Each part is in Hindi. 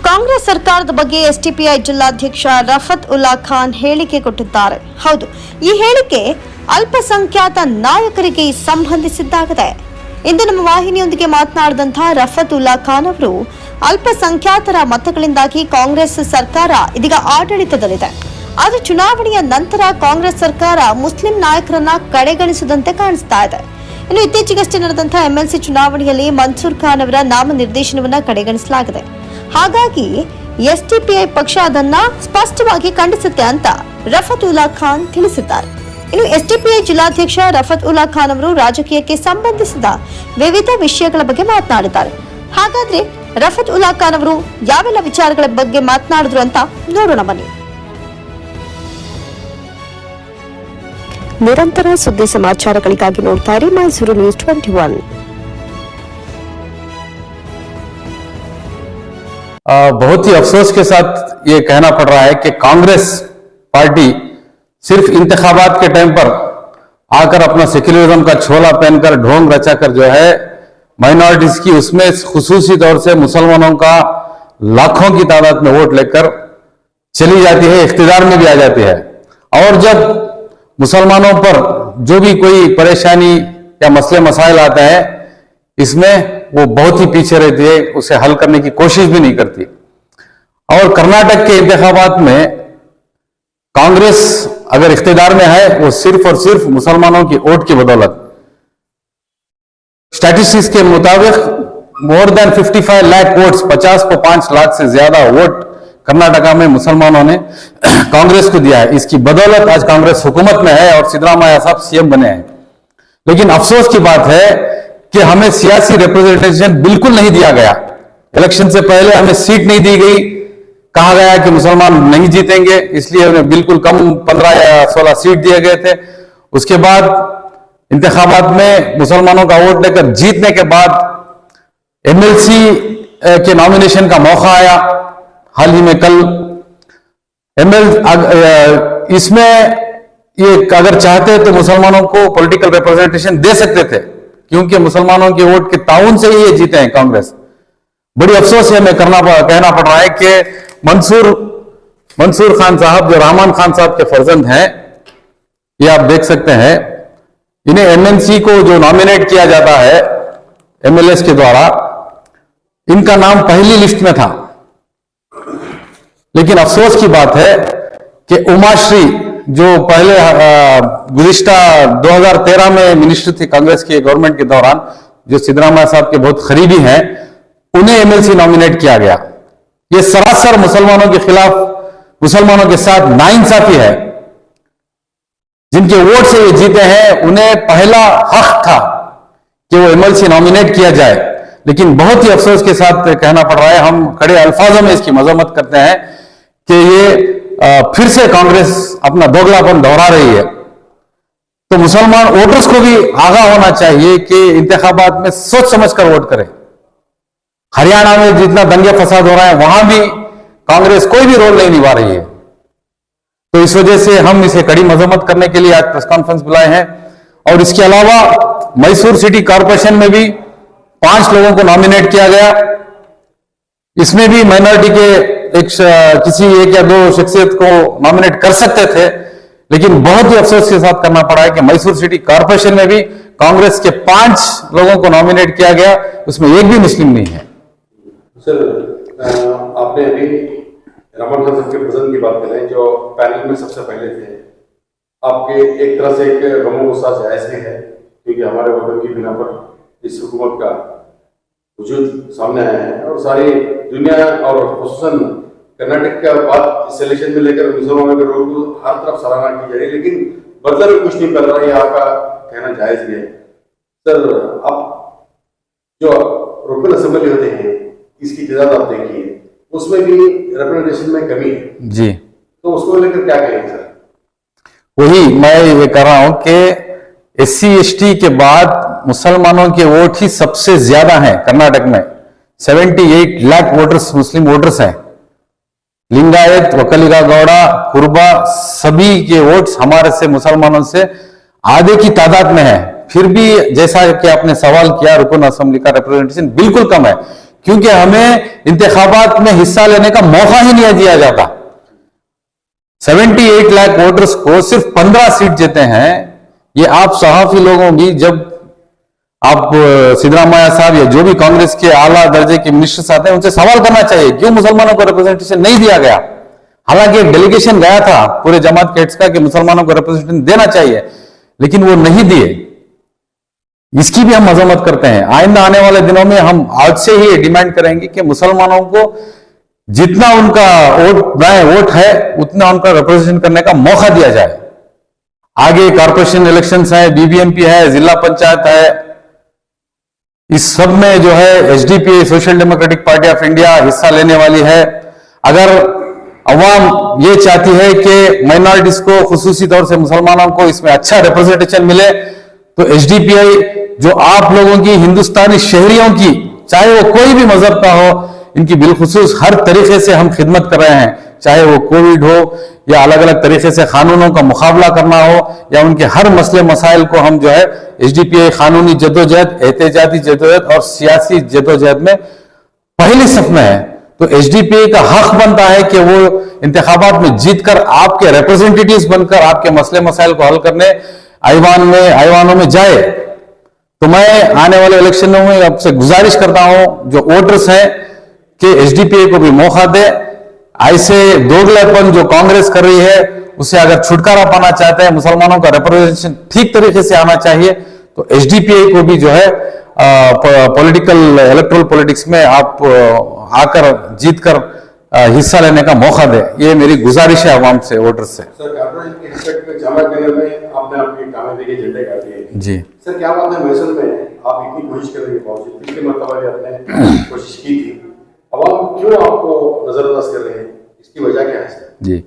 ಕಾಂಗ್ರೆಸ್ ಸರ್ಕಾರದ ಬಗ್ಗೆ ಎಸ್ಡಿಪಿಐ ಜಿಲ್ಲಾಧ್ಯಕ್ಷ ರಫತ್ ಉಲ್ಲಾ ಖಾನ್ ಹೇಳಿಕೆ ಕೊಟ್ಟಿದ್ದಾರೆ. ಹೌದು, ಈ ಹೇಳಿಕೆ ಅಲ್ಪಸಂಖ್ಯಾತ ನಾಯಕರಿಗೆ ಸಂಬಂಧಿಸಿದ್ದಾಗಿದೆ. ಇಂದು ನಮ್ಮ ವಾಹಿನಿಯೊಂದಿಗೆ ಮಾತನಾಡಿದಂತಹ ರಫತ್ ಉಲ್ಲಾ ಖಾನ್ ಅವರು ಅಲ್ಪಸಂಖ್ಯಾತರ ಮತಗಳಿಂದಾಗಿ ಕಾಂಗ್ರೆಸ್ ಸರ್ಕಾರ ಇದೀಗ ಆಡಳಿತದಲ್ಲಿದೆ. ಆದರೆ ಚುನಾವಣೆಯ ನಂತರ ಕಾಂಗ್ರೆಸ್ ಸರ್ಕಾರ ಮುಸ್ಲಿಂ ನಾಯಕರನ್ನ ಕಡೆಗಣಿಸಿದಂತೆ ಕಾಣಿಸ್ತಾ ಇದೆ. ಇನ್ನು ಇತ್ತೀಚೆಗಷ್ಟೇ ನಡೆದಂತಹ ಎಂಎಲ್ಸಿ ಚುನಾವಣೆಯಲ್ಲಿ ಮನ್ಸೂರ್ ಖಾನ್ ಅವರ ನಾಮನಿರ್ದೇಶನವನ್ನ ಕಡೆಗಣಿಸಲಾಗಿದೆ. ಹಾಗಾಗಿ ಎಸ್ಡಿಪಿಐ ಪಕ್ಷ ಅದನ್ನ ಸ್ಪಷ್ಟವಾಗಿ ಖಂಡಿಸುತ್ತೆ ಅಂತ ರಫತ್ ಉಲ್ಲಾ ಖಾನ್ ತಿಳಿಸಿದ್ದಾರೆ. ಇನ್ನು ಎಸ್ಡಿಪಿಐ ಜಿಲ್ಲಾಧ್ಯಕ್ಷ ರಫತ್ ಉಲ್ಲಾ ಖಾನ್ ಅವರು ರಾಜಕೀಯಕ್ಕೆ ಸಂಬಂಧಿಸಿದ ವಿವಿಧ ವಿಷಯಗಳ ಬಗ್ಗೆ ಮಾತನಾಡಿದ್ದಾರೆ. ಹಾಗಾದ್ರೆ ರಫತ್ ಉಲ್ಲಾ ಖಾನ್ ಅವರು ಯಾವೆಲ್ಲ ವಿಚಾರಗಳ ಬಗ್ಗೆ ಮಾತನಾಡಿದ್ರು ಅಂತ ನೋಡೋಣ ಬನ್ನಿ. ನಿರಂತರ ಸುದ್ದಿ ಸಮಾಚಾರಗಳಿಗಾಗಿ ನೋಡ್ತಾ ಇರಿ ಮೈಸೂರು ನ್ಯೂಸ್ 21. बहुत ही अफसोस के साथ ये कहना पड़ रहा है कि कांग्रेस पार्टी सिर्फ इंतखाबात के टाइम पर आकर अपना सेक्युलरिज्म का छोला पहनकर ढोंग रचाकर जो है माइनॉरिटीज की उसमें खुसूसी तौर से मुसलमानों का लाखों की तादाद में वोट लेकर चली जाती है, इख्तिदार में भी आ जाती है। और जब मुसलमानों पर जो भी कोई परेशानी या मसले मसाइल आता है इसमें वो बहुत ही पीछे रहती है, उसे हल करने की कोशिश भी नहीं करती। और कर्नाटक के इंतखाबात में कांग्रेस अगर इख्तिदार में है वो सिर्फ और सिर्फ मुसलमानों की वोट की बदौलत। स्टैटिस्टिक्स के मुताबिक मोर देन 55 लाख वोट्स, 50 को 5 लाख से ज्यादा वोट कर्नाटका में मुसलमानों ने कांग्रेस को दिया है। इसकी बदौलत आज कांग्रेस हुकूमत में है और सिद्धरामैया साहब सीएम बने हैं। लेकिन अफसोस की बात है कि हमें सियासी रिप्रेजेंटेशन बिल्कुल नहीं दिया गया। इलेक्शन से पहले हमें सीट नहीं दी गई, कहा गया कि मुसलमान नहीं जीतेंगे, इसलिए हमें बिल्कुल कम 15 या 16 सीट दिए गए थे। उसके बाद इंतखाबात में मुसलमानों का वोट लेकर जीतने के बाद एमएलसी के नॉमिनेशन का मौका आया हाल ही में कल। इसमें ये अगर चाहते तो मुसलमानों को पॉलिटिकल रिप्रेजेंटेशन दे सकते थे, क्योंकि मुसलमानों के वोट के ताउन से ही ये जीते हैं कांग्रेस। बड़ी अफसोस है हमें कहना पड़ रहा है कि मंसूर खान साहब जो रहमान खान साहब के फर्जंद हैं, ये आप देख सकते हैं, इन्हें एमएनसी को जो नॉमिनेट किया जाता है एमएलएस के द्वारा, इनका नाम पहली लिस्ट में था। लेकिन अफसोस की बात है कि उमाश्री जो पहले गुज़िश्ता 2013 में मिनिस्टर थे कांग्रेस की गवर्नमेंट के दौरान, जो सिद्धरामैया साहब के बहुत करीबी हैं, उन्हें एमएलसी नॉमिनेट किया गया। यह सरासर मुसलमानों के खिलाफ, मुसलमानों के साथ नाइंसाफी है। जिनके वोट से ये जीते हैं उन्हें पहला हक था कि वो एमएलसी नॉमिनेट किया जाए। लेकिन बहुत ही अफसोस के साथ कहना पड़ रहा है, हम कड़े अल्फाजों में इसकी मजम्मत करते हैं कि ये फिर से कांग्रेस अपना दोगलापन दोहरा रही है। तो मुसलमान वोटर्स को भी आगाह होना चाहिए कि इंतखाबात में सोच समझकर वोट करें। हरियाणा में जितना दंगे फसाद हो रहा है वहां भी कांग्रेस कोई भी रोल नहीं निभा रही है। तो इस वजह से हम इसे कड़ी मजम्मत करने के लिए आज प्रेस कॉन्फ्रेंस बुलाए हैं। और इसके अलावा मैसूर सिटी कॉरपोरेशन में भी 5 लोगों को नॉमिनेट किया गया। इसमें भी माइनॉरिटी के किसी एक या 2 शख्सियत को नॉमिनेट कर सकते थे, लेकिन बहुत ही अफसोस के साथ करना पड़ा है कि मैसूर सिटी कॉरपोरेशन में भी कांग्रेस के 5 लोगों को नॉमिनेट किया गया, उसमें एक भी मुस्लिम नहीं है। सर, आपने अभी रहमान खान साहब के प्रेजेंट की बात करें, जो पैनल में सबसे पहले थे, आपके एक तरह से एक गमो गुस्सा जायज भी है, क्योंकि हमारे वतन की बिना पर इस हुकूमत का वजूद सामने आया है और सारी दुनिया और खुसूसन कर्नाटक का बात इस इलेक्शन में लेकर मुसलमानों के रोल को हर तरफ सराहना की जा रही है, लेकिन बदला भी कुछ नहीं कर रहा, ये आपका कहना जायज भी है। सर, आप जो रुकन असेंबली होते हैं इसकी तादाद आप देखिए, उसमें भी रिप्रेजेंटेशन में कमी है जी, तो उसको लेकर क्या कहेंगे सर? वही मैं ये कर रहा हूं कि SC/ST के बाद मुसलमानों के वोट ही सबसे ज्यादा हैं कर्नाटक में। 78 लाख वोटर्स मुस्लिम वोटर्स हैं। लिंगायत, वकलिगा गौड़ा, कुर्बा सभी के वोट्स हमारे से मुसलमानों से आधे की तादाद में है। फिर भी जैसा कि आपने सवाल किया, रुकन असेंबली का रिप्रेजेंटेशन बिल्कुल कम है, क्योंकि हमें इंतखाबात में हिस्सा लेने का मौका ही नहीं दिया जाता। 78 लाख वोटर्स को सिर्फ 15 सीट देते हैं। ये आप सहाफी लोगों की, जब आप सिद्धरामैया साहब या जो भी कांग्रेस के आला दर्जे के मिनिस्टर्स आते हैं, उनसे सवाल करना चाहिए क्यों मुसलमानों को रिप्रेजेंटेशन नहीं दिया गया। हालांकि एक डेलीगेशन गया था पूरे जमात के हेड्स का कि मुसलमानों को रिप्रेजेंटेशन देना चाहिए, लेकिन वो नहीं दिए। इसकी भी हम मजम्मत करते हैं। आइंदा आने वाले दिनों में हम आज से ही डिमांड करेंगे कि मुसलमानों को जितना उनका वोट है उतना उनका रिप्रेजेंटेशन करने का मौका दिया जाए। आगे कॉर्पोरेशन इलेक्शंस है, बीबीएमपी है, जिला पंचायत है, इस सब में जो है SDP social democratic party of India हिस्सा लेने वाली है। अगर अवाम ये चाहती है कि माइनॉरिटीज को, खुसूसी तौर से मुसलमानों को इसमें अच्छा रिप्रेजेंटेशन मिले, तो एसडीपीआई जो आप लोगों की, हिंदुस्तानी शहरियों की, चाहे वो कोई भी मजहब का हो, इनकी बिलखुसूस हर तरीके से हम खिदमत कर रहे हैं। चाहे वो कोविड हो या अलग अलग तरीके से कानूनों का मुकाबला करना हो या उनके हर मसले मसाइल को हम जो है एसडीपीआई कानूनी जद्दोजहद, एहतजाजी जद्दोजहद और सियासी जद्दोजहद में पहली सफ में है। तो एसडीपीआई का हक बनता है कि वो इंतखाबात में जीतकर आपके रिप्रेजेंटेटिव्स बनकर आपके मसले मसाइल को हल करने ऐवानों में जाए। तो मैं आने वाले इलेक्शनों में आपसे गुजारिश करता हूं, जो वोटर्स हैं, कि एसडीपीआई को भी मौका दे। ऐसे दोगलापन जो कांग्रेस कर रही है उससे अगर छुटकारा पाना चाहते हैं, मुसलमानों का रिप्रेजेंटेशन ठीक तरीके से आना चाहिए, तो एसडीपीआई को भी जो है पॉलिटिकल इलेक्ट्रल पॉलिटिक्स में आप आकर जीतकर हिस्सा लेने का मौका दे। ये मेरी गुजारिश है आवाम से, वोटर्स से। सर, कॉर्पोरेशन के रिस्पेक्ट में जामनगर में आपने आपके कामे के झंडे गाड़ दिए जी सर, क्या बात है महसूल में आप इतनी कोशिश करने के बावजूद, पिछले मरतबा भी आपने कोशिश की थी, अवाम क्यों आपको नजरअंदाज कर रहे हैं, इसकी वजह क्या है सर? जी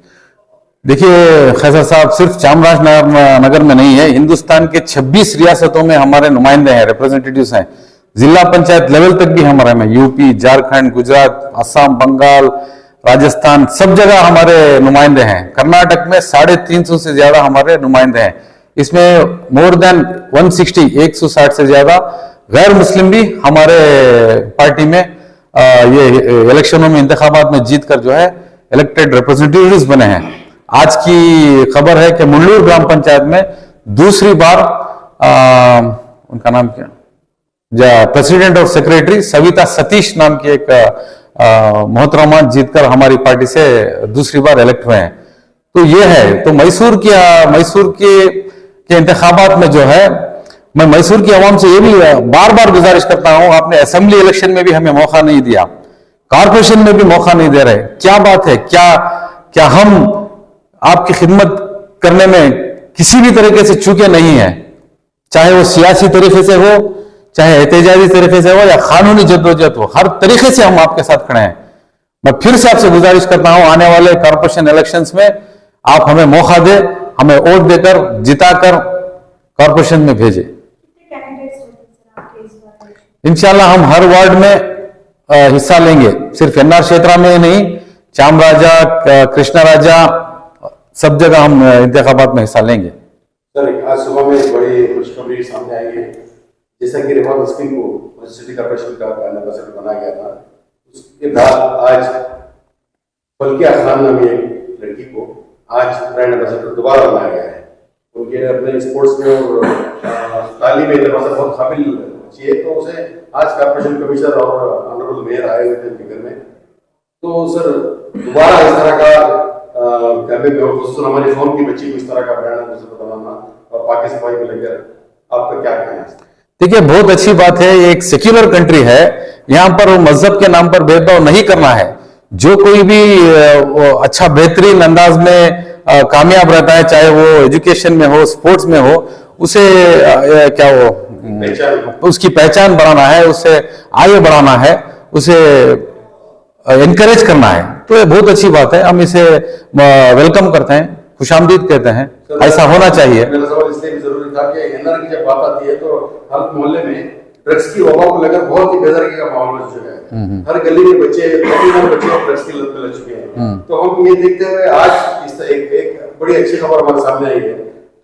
देखिए खैसर साहब, सिर्फ चामराजनगर में नहीं है, हिंदुस्तान के 26 रियासतों में हमारे नुमाइंदे हैं, रिप्रेजेंटेटिव्स हैं। जिला पंचायत लेवल तक भी हमारे में, यूपी, झारखंड, गुजरात, असम, बंगाल, राजस्थान, सब जगह हमारे नुमाइंदे हैं। कर्नाटक में 350 से ज्यादा हमारे नुमाइंदे हैं। इसमें मोर देन 160 से ज्यादा गैर मुस्लिम भी हमारे पार्टी में ये इलेक्शनों में, इंतखाबात में जीतकर जो है इलेक्टेड रिप्रेजेंटेटिव्स बने हैं। आज की खबर है कि मुंडूर ग्राम पंचायत में दूसरी बार उनका नाम क्या, प्रेसिडेंट और सेक्रेटरी सविता सतीश नाम की एक मोहतरमा जीतकर हमारी पार्टी से दूसरी बार इलेक्ट हुए हैं। तो ये है। तो मैसूर के इंतखाबात में जो है, मैं मैसूर की आवाम से ये भी बार बार गुजारिश करता हूं, आपने असेंबली इलेक्शन में भी हमें मौका नहीं दिया, कॉर्पोरेशन में भी मौका नहीं दे रहे। क्या बात है? क्या हम आपकी खिदमत करने में किसी भी तरीके से चूके नहीं है? चाहे वो सियासी तरीके से हो, चाहे एहतजाजी तरीके से हो या कानूनी जद्दोजहद हो, हर तरीके से हम आपके साथ खड़े हैं। मैं फिर से आपसे गुजारिश करता हूं, आने वाले कॉर्पोरेशन इलेक्शंस में आप हमें मौका दे, हमें वोट देकर जिताकर कॉर्पोरेशन में भेजे। इंशाल्लाह हम हर वार्ड में हिस्सा लेंगे, सिर्फ एनआर क्षेत्र में नहीं, चामराजा, कृष्णा राजा, सब जगह हम इंतखाबात में हिस्सा लेंगे। सर, आज सुबह में एक बड़ी खुशखबरी सामने आई है, जैसा कि रिवाज स्कीम को सिटी कॉर्पोरेशन का एम्बेसडर बनाया गया था, उसके बाद आज फलकिया खान नामी एक लड़की को आज ब्रांड एम्बेसडर दोबारा बनाया गया है। उनके अपने स्पोर्ट्स में और तालीम में बहुत काबिल चाहिए, तो उसे आज कॉर्पोरेशन कमिश्नर और ऑनरेबल मेयर आए हुए थे उनके घर में। तो सर, दोबारा इस तरह का खुसूसन हमारे फोन की बच्ची को इस तरह का ब्रांड एम्बेसडर बनाना और पाकिस्तान को लेकर आपका क्या कहना है? देखिए, बहुत अच्छी बात है। ये एक सेक्युलर कंट्री है, यहाँ पर वो मजहब के नाम पर भेदभाव नहीं करना है। जो कोई भी अच्छा बेहतरीन अंदाज में कामयाब रहता है, चाहे वो एजुकेशन में हो, स्पोर्ट्स में हो, उसे उसकी पहचान बढ़ाना है, उसे आगे बढ़ाना है, उसे एनकरेज करना है। तो ये बहुत अच्छी बात है, हम इसे वेलकम करते हैं, खुशामदीद कहते हैं। ऐसा होना चाहिए। मेरा सवाल इसलिए भी जरूरी था कि एनआर की जब बात आती है तो हर मोहल्ले में ड्रग्स की वबा को लेकर बहुत ही बेदर्दी का माहौल बन चुका है। हर गली में बच्चे ड्रग्स की लत में लग चुके हैं। तो हम ये देखते हुए आज इस एक बड़ी अच्छी खबर हमारे सामने आई है।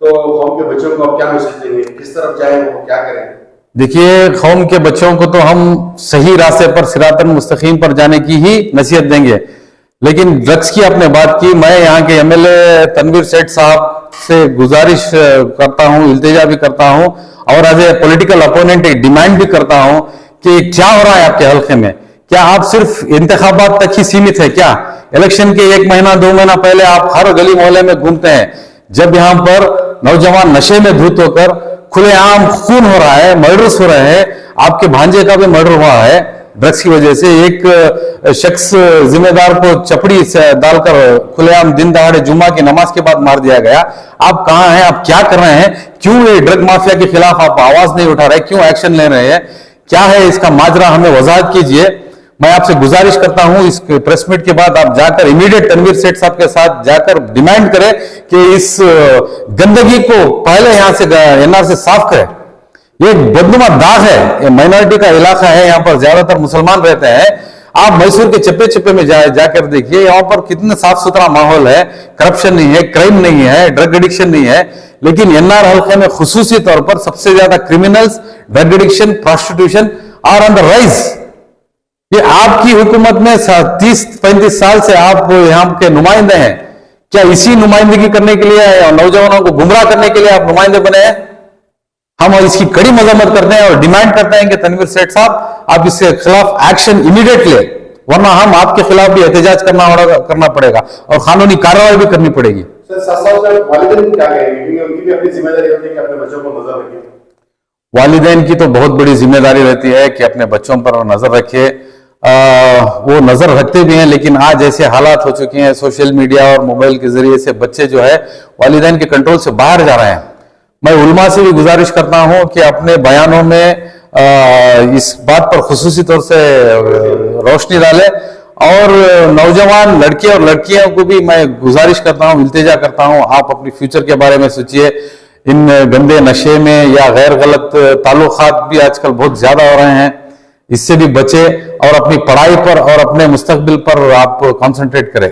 तो हम के बच्चों को आप क्या मैसेज देंगे, किस तरफ जाए, वो क्या करें? देखिए, कौम के बच्चों को तो हम सही रास्ते पर, सिरातन मुस्तकीम पर जाने की ही नसीहत देंगे, लेकिन ड्रग्स की आपने बात की। मैं यहाँ के एमएलए तनवीर सेठ साहब से गुजारिश करता हूँ, इल्तिजा भी करता हूँ और एज ए पॉलिटिकल अपोनेंट एक डिमांड भी करता हूँ कि क्या हो रहा है आपके हल्के में? क्या आप सिर्फ इंतखाबात तक ही सीमित है क्या? इलेक्शन के 1 महीना 2 महीना पहले आप हर गली मोहल्ले में घूमते हैं, जब यहाँ पर नौजवान नशे में धुत होकर खुलेआम खून हो रहा है, मर्डर्स हो रहे हैं। आपके भांजे का भी मर्डर हुआ है ड्रग्स की वजह से। एक शख्स जिम्मेदार को चपड़ी से डालकर खुलेआम दिन दहाड़े जुम्मा की नमाज के बाद मार दिया गया। आप कहां हैं? आप क्या कर रहे हैं? क्यों ये ड्रग माफिया के खिलाफ आप आवाज नहीं उठा रहे? क्यों एक्शन ले रहे हैं? क्या है इसका माजरा? हमें वजाहत कीजिए। मैं आपसे गुजारिश करता हूं, इस प्रेस मीट के बाद आप जाकर इमीडिएट तनवीर सेठ साहब के साथ जाकर डिमांड करें कि इस गंदगी को पहले यहां से एनआर से साफ करें। ये एक बदनुमा दाग है, ये माइनॉरिटी का इलाका है, यहाँ पर ज्यादातर मुसलमान रहते हैं। आप मैसूर के चप्पे चप्पे में जाकर देखिए, यहाँ पर कितना साफ सुथरा माहौल है, करप्शन नहीं है, क्राइम नहीं है, ड्रग एडिक्शन नहीं है। लेकिन एनआर हल्के में खुसूसी तौर पर सबसे ज्यादा criminals, drug addiction, prostitution are on the rise. ये आपकी हुकूमत में 30-35 साल से आप यहाँ के नुमाइंदे हैं। क्या इसी नुमाइंदगी करने के लिए, नौजवानों को गुमराह करने के लिए आप नुमाइंदे बने हैं? हम इसकी कड़ी मजम्मत करते हैं और डिमांड करते हैं कि तनवीर सेठ साहब आप इसके खिलाफ एक्शन इमीडिएट ले, वरना हम आपके खिलाफ भी एहतजाज करना पड़ेगा और कानूनी कार्रवाई भी करनी पड़ेगी। सर, साथ-साथ वालिदैन क्या कहेंगे, क्योंकि उनकी भी अपनी जिम्मेदारी होती है कि अपने बच्चों पर नजर रखें। वालिदैन की तो बहुत बड़ी जिम्मेदारी रहती है कि अपने बच्चों पर नजर रखे। वो नजर रखते भी हैं, लेकिन आज ऐसे हालात हो चुके हैं सोशल मीडिया और मोबाइल के जरिए से बच्चे जो है वालिदैन के कंट्रोल से बाहर जा रहे हैं। मैं उलमा से भी गुजारिश करता हूं कि अपने बयानों में इस बात पर खुसूसी तौर से रोशनी डाले और नौजवान लड़के और लड़कियों को भी मैं गुजारिश करता हूं, इल्तिजा करता हूं, आप अपनी फ्यूचर के बारे में सोचिए। इन गंदे नशे में या गैर गलत ताल्लुकात भी आजकल बहुत ज्यादा हो रहे हैं, इससे भी बचे और अपनी पढ़ाई पर और अपने मुस्तकबिल पर आप कंसंट्रेट करें।